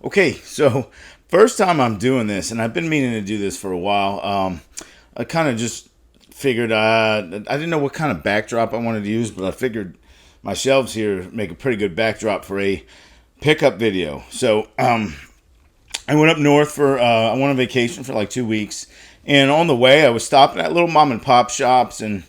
Okay, so first time I'm doing this, and I've been meaning to do this for a while. I kind of just figured I didn't know what kind of backdrop I wanted to use, but I figured my shelves here make a pretty good backdrop for a pickup video. So I went up north for I went on vacation for like 2 weeks, and on the way I was stopping at little mom and pop shops and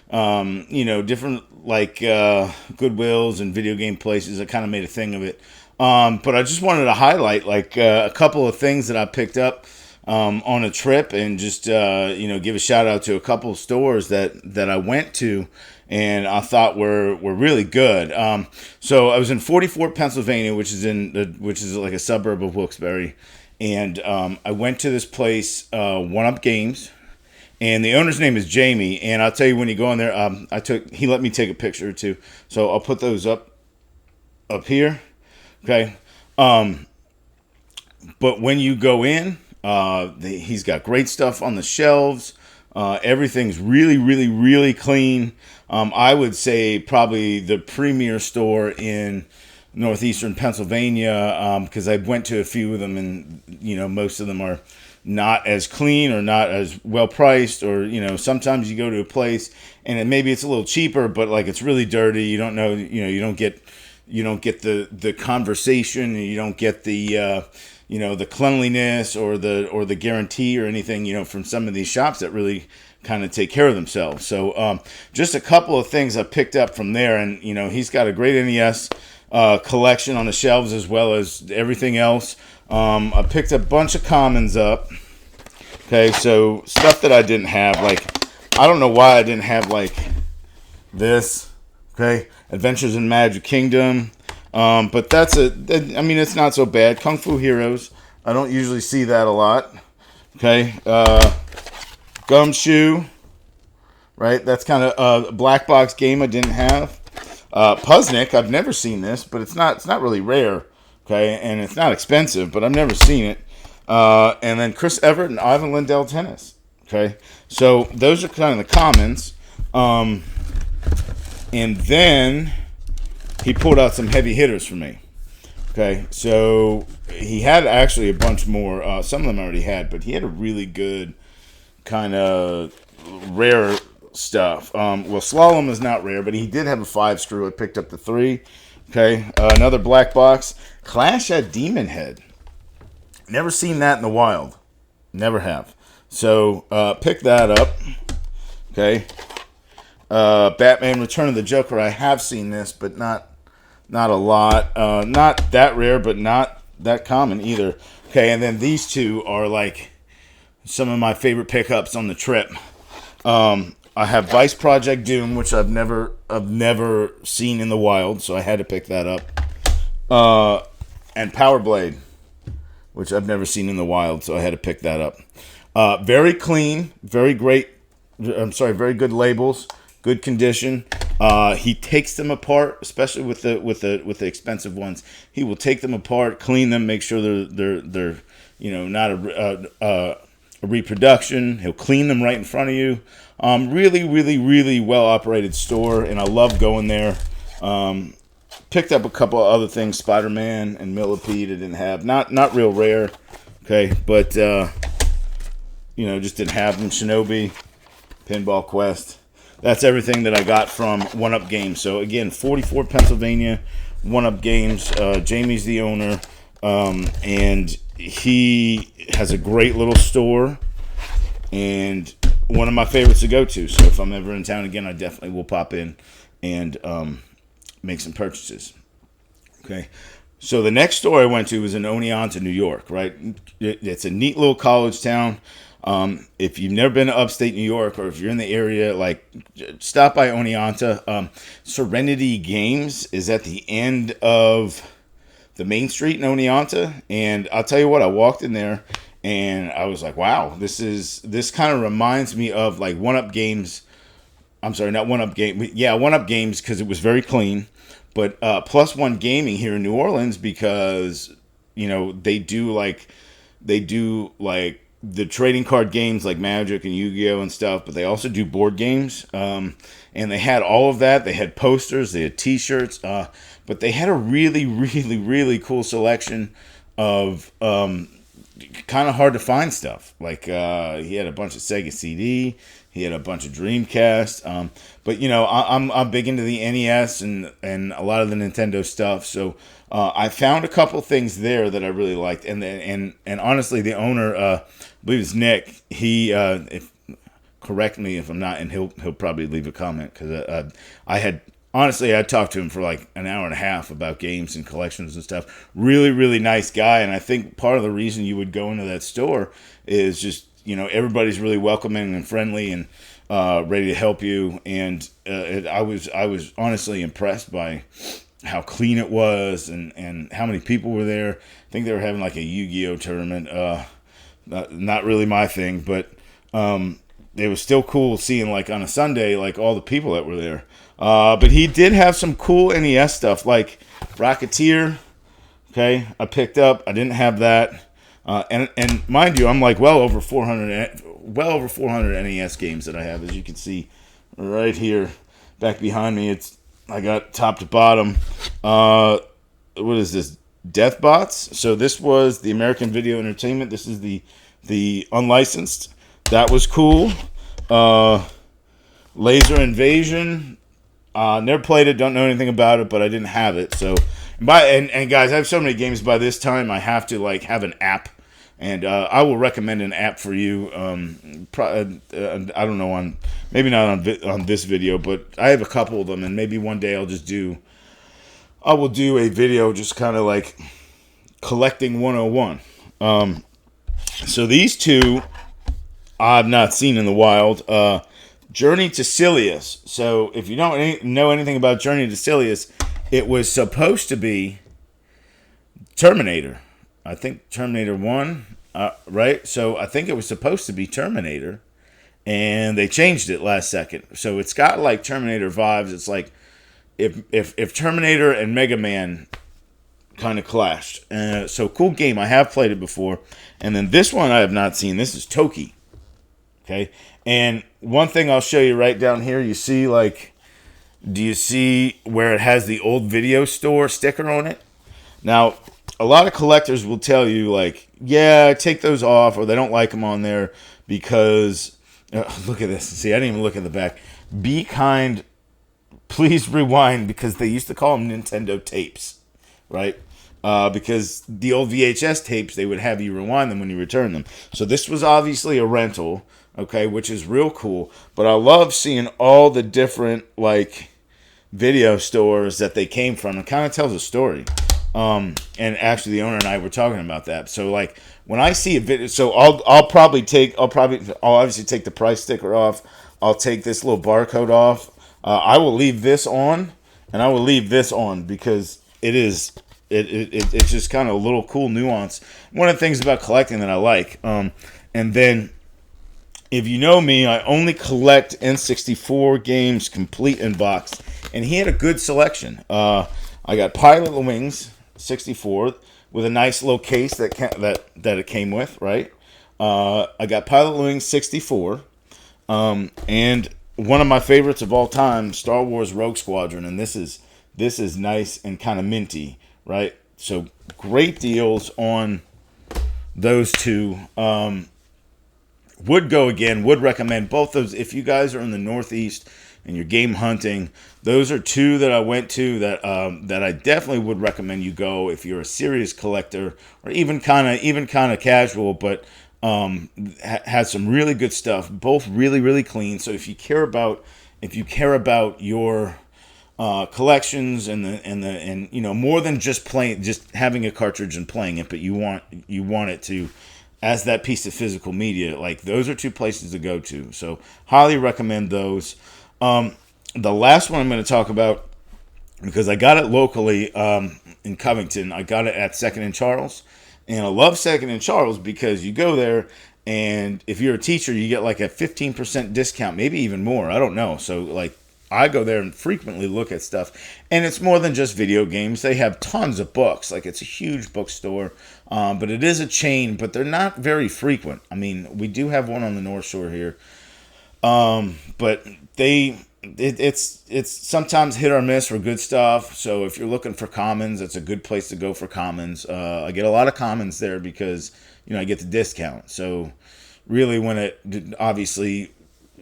different like Goodwills and video game places. I kind of made a thing of it. But I just wanted to highlight like a couple of things that I picked up on a trip, and just give a shout out to a couple of stores that I went to and I thought were really good. So I was in 44, Pennsylvania, which is like a suburb of Wilkes-Barre, and I went to this place, One Up Games. And the owner's name is Jamie. And I'll tell you, when you go in there, he let me take a picture or two. So I'll put those up here. Okay. But when you go in, he's got great stuff on the shelves. Everything's really, really, really clean. I would say probably the premier store in northeastern Pennsylvania, because I went to a few of them, and most of them are not as clean or not as well priced, or sometimes you go to a place and maybe it's a little cheaper, but like it's really dirty. You don't know, you don't get the conversation, and you don't get the the cleanliness or the guarantee or anything from some of these shops that really kind of take care of themselves. So just a couple of things I picked up from there, and he's got a great NES collection on the shelves as well as everything else. I picked a bunch of commons up. Okay, so stuff that I didn't have, like I don't know why I didn't have like this. Okay, Adventures in Magic Kingdom, but it's not so bad. Kung Fu Heroes, I don't usually see that a lot. Okay, Gumshoe, right? That's kind of a black box game I didn't have. Puzznick, I've never seen this, but it's not really rare. Okay, and it's not expensive, but I've never seen it. And then Chris Everett and Ivan Lindell Tennis. Okay, so those are kind of the commons. And then he pulled out some heavy hitters for me. Okay, so he had actually a bunch more. Some of them I already had, but he had a really good kind of rare stuff. Slalom is not rare, but he did have a 5 screw. I picked up the 3. Okay, another black box. Clash at Demon Head. Never seen that in the wild. Never have. So pick that up. Okay. Batman Return of the Joker. I have seen this, but not a lot. Not that rare, but not that common either. Okay, and then these two are like some of my favorite pickups on the trip. I have Vice Project Doom, which I've never seen in the wild, so I had to pick that up. And Power Blade, which I've never seen in the wild, so I had to pick that up. Very clean, very great. Very good labels, good condition. He takes them apart, especially with the expensive ones. He will take them apart, clean them, make sure they're not a reproduction. He'll clean them right in front of you. Really, really, really well operated store, and I love going there. Picked up a couple of other things, Spider-Man and Millipede I didn't have. Not real rare, okay, but just didn't have them. Shinobi, Pinball Quest. That's everything that I got from One Up Games. So again, 44, Pennsylvania, One Up Games. Jamie's the owner, and he has a great little store, and one of my favorites to go to. So if I'm ever in town again, I definitely will pop in and make some purchases. Okay, so the next store I went to was in Oneonta, New York. Right, it's a neat little college town. If you've never been to upstate New York, or if you're in the area, like stop by Oneonta. Serenity Games is at the end of the main street in Oneonta, and I'll tell you what, I walked in there and I was like, wow, this kind of reminds me of like One Up Games. I'm sorry, not One Up Game. Yeah, One Up Games, because it was very clean. But Plus One Gaming here in New Orleans, because they do like the trading card games like Magic and Yu-Gi-Oh and stuff, but they also do board games. And they had all of that. They had posters, they had T-shirts, but they had a really, really, really cool selection of kind of hard to find stuff. Like he had a bunch of Sega CD, he had a bunch of Dreamcast. But you know, I'm big into the NES and a lot of the Nintendo stuff. So I found a couple things there that I really liked. And honestly, the owner, I believe it's Nick. He if correct me if I'm not, and he'll probably leave a comment because I had. Honestly, I talked to him for like an hour and a half about games and collections and stuff. Really, really nice guy. And I think part of the reason you would go into that store is just, you know, everybody's really welcoming and friendly and ready to help you. And I was honestly impressed by how clean it was and how many people were there. I think they were having like a Yu-Gi-Oh tournament. Not really my thing, but it was still cool seeing like on a Sunday, like all the people that were there. But he did have some cool NES stuff like Rocketeer. Okay, I picked up. I didn't have that. And mind you, I'm like well over 400 NES games that I have, as you can see right here, back behind me. I got top to bottom. What is this? Deathbots. So this was the American Video Entertainment. This is the unlicensed. That was cool. Laser Invasion. Never played it, don't know anything about it, but I didn't have it. So, and guys, I have so many games by this time. I have to like have an app, and I will recommend an app for you. I don't know maybe not on this video, but I have a couple of them, and maybe one day I will do a video just kind of like collecting 101. So these two I've not seen in the wild. Journey to Silius. So if you don't know anything about Journey to Silius, it was supposed to be Terminator. I think Terminator 1, right? So I think it was supposed to be Terminator, and they changed it last second. So it's got like Terminator vibes. It's like if Terminator and Mega Man kind of clashed. So cool game. I have played it before. And then this one I have not seen. This is Toki. Okay. And one thing I'll show you right down here, you see like, do you see where it has the old video store sticker on it? Now, a lot of collectors will tell you like, yeah, take those off, or they don't like them on there because, look at this. See, I didn't even look at the back. Be kind, please rewind, because they used to call them Nintendo tapes, right? Because the old VHS tapes, they would have you rewind them when you return them. So this was obviously a rental. Okay, which is real cool. But I love seeing all the different like video stores that they came from. It kind of tells a story. And actually, the owner and I were talking about that. So like when I see a video, so I'll obviously take the price sticker off. I'll take this little barcode off. I will leave this on, and I will leave this on because it's just kind of a little cool nuance. One of the things about collecting that I like. And then, if you know me, I only collect N64 games complete in box, and he had a good selection. I got Pilot Wings 64 with a nice little case that it came with, right? I got Pilot Wings 64, and one of my favorites of all time, Star Wars Rogue Squadron, and this is nice and kind of minty, right? So great deals on those two. Would recommend both those if you guys are in the Northeast and you're game hunting. Those are two that I went to that I definitely would recommend you go if you're a serious collector or even kind of casual, but has some really good stuff. Both really, really clean. So if you care about your collections and you know, more than just having a cartridge and playing it, but you want it to as that piece of physical media, like those are two places to go to. So highly recommend those. The last one I'm going to talk about, because I got it locally in Covington. I got it at Second and Charles. And I love Second and Charles because you go there, and if you're a teacher, you get like a 15% discount, maybe even more. I don't know. So like I go there and frequently look at stuff. And it's more than just video games. They have tons of books. Like it's a huge bookstore. But it is a chain, but they're not very frequent. I mean, we do have one on the North Shore here. But they it's sometimes hit or miss for good stuff. So if you're looking for commons, it's a good place to go for commons. I get a lot of commons there because I get the discount. So really, obviously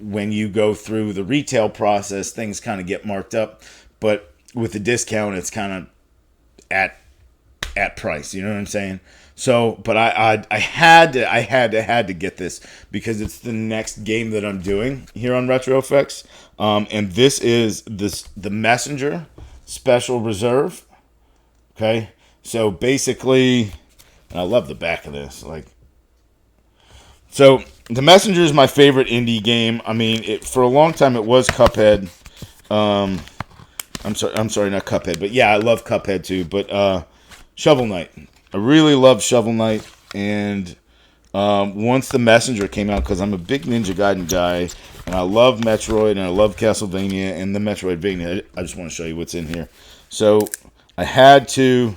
when you go through the retail process, things kind of get marked up, but with the discount, it's kind of at price. You know what I'm saying? So, but I had to get this because it's the next game that I'm doing here on Retro Effects, and this is the Messenger Special Reserve. Okay, so basically, and I love the back of this. So the Messenger is my favorite indie game. I mean, for a long time it was Cuphead. I'm sorry, not Cuphead, but yeah, I love Cuphead too. But Shovel Knight, I really love Shovel Knight, and once the Messenger came out, because I'm a big Ninja Gaiden guy, and I love Metroid, and I love Castlevania, and the Metroidvania. I just want to show you what's in here. So I had to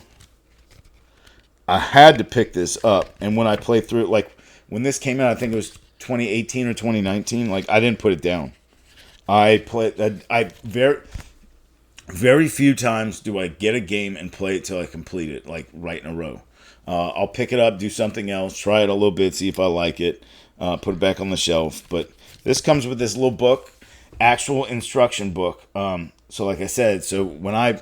pick this up, and when I played through it, like when this came out, I think it was 2018 or 2019. Like I didn't put it down. I very few times do I get a game and play it till I complete it, like right in a row. I'll pick it up, do something else, try it a little bit, see if I like it, put it back on the shelf. But this comes with this little book, actual instruction book. So like I said, so when I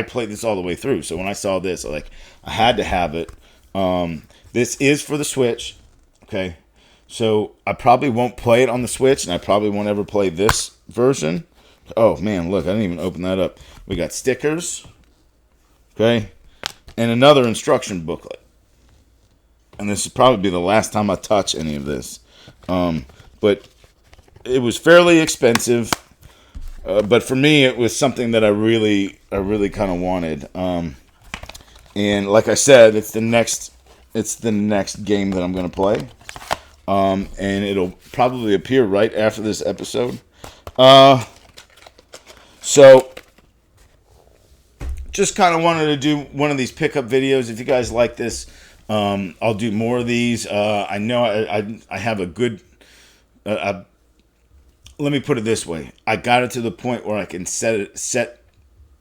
played this all the way through. So when I saw this, I had to have it. This is for the Switch. Okay. So I probably won't play it on the Switch, and I probably won't ever play this version. Oh man, look, I didn't even open that up. We got stickers, okay, and another instruction booklet. And this will probably be the last time I touch any of this. But it was fairly expensive. But for me, it was something that I really kind of wanted. And like I said, it's the next game that I'm going to play. And it'll probably appear right after this episode. So, just kind of wanted to do one of these pickup videos. If you guys like this, I'll do more of these. I know I have a good... let me put it this way. I got it to the point where I can set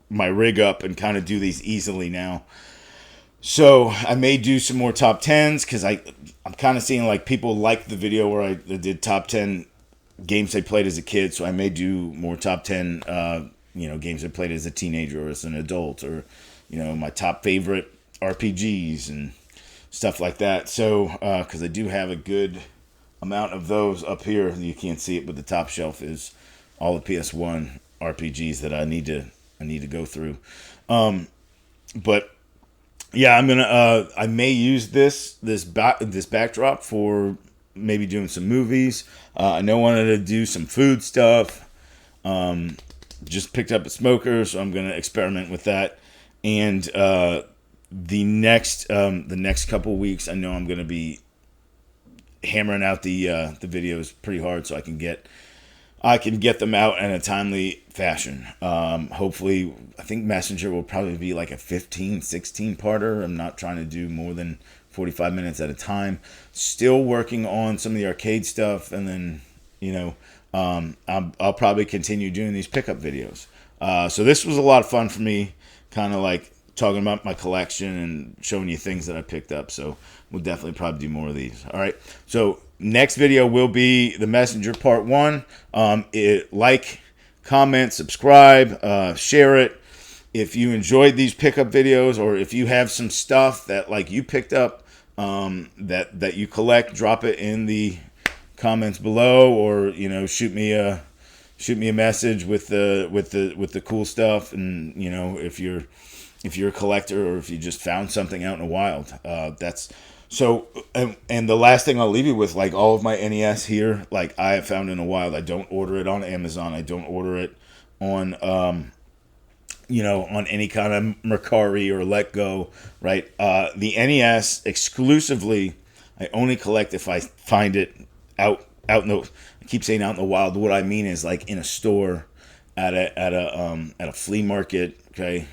my rig up and kind of do these easily now. So, I may do some more top 10s because I'm kind of seeing like people like the video where I did top 10 games I played as a kid, so I may do more top 10 games I played as a teenager or as an adult, or my top favorite RPGs and stuff like that. So because I do have a good amount of those up here. You can't see it, but the top shelf is all the PS1 RPGs that I need to go through. But yeah, I may use this backdrop for maybe doing some movies. I know I wanted to do some food stuff. Just picked up a smoker, so I'm going to experiment with that. And the next couple weeks, I know I'm going to be hammering out the videos pretty hard, so I can get them out in a timely fashion. Hopefully, I think Messenger will probably be like a 15, 16 parter. I'm not trying to do more than 45 minutes at a time. Still working on some of the arcade stuff, and then I'll probably continue doing these pickup videos. So this was a lot of fun for me, kind of like talking about my collection and showing you things that I picked up. So we'll definitely probably do more of these. All right. So next video will be the Messenger Part 1. Like, comment, subscribe, share it. If you enjoyed these pickup videos, or if you have some stuff that like you picked up that you collect, drop it in the comments below, or shoot me a message with the cool stuff. And if you're a collector, or if you just found something out in the wild, that's so. And the last thing I'll leave you with, like all of my NES here, like I have found in the wild. I don't order it on Amazon. I don't order it on on any kind of Mercari or Let Go, right? The NES exclusively, I only collect if I find it out in the. I keep saying out in the wild. What I mean is like in a store, at a flea market, okay,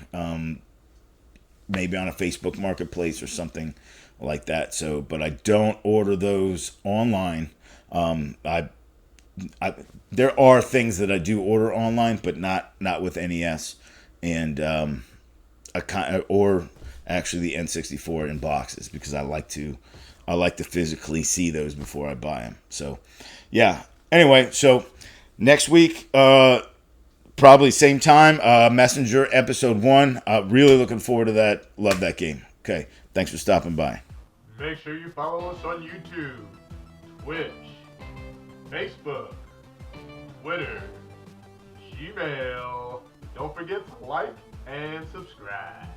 maybe on a Facebook Marketplace or something like that. So, but I don't order those online. I there are things that I do order online, but not with NES, and or actually the N64 in boxes, because I like to physically see those before I buy them. So yeah. Anyway, so next week, probably same time, Messenger episode 1. Really looking forward to that. Love that game. Okay, thanks for stopping by. Make sure you follow us on YouTube, Twitch, Facebook, Twitter, Gmail. Don't forget to like and subscribe.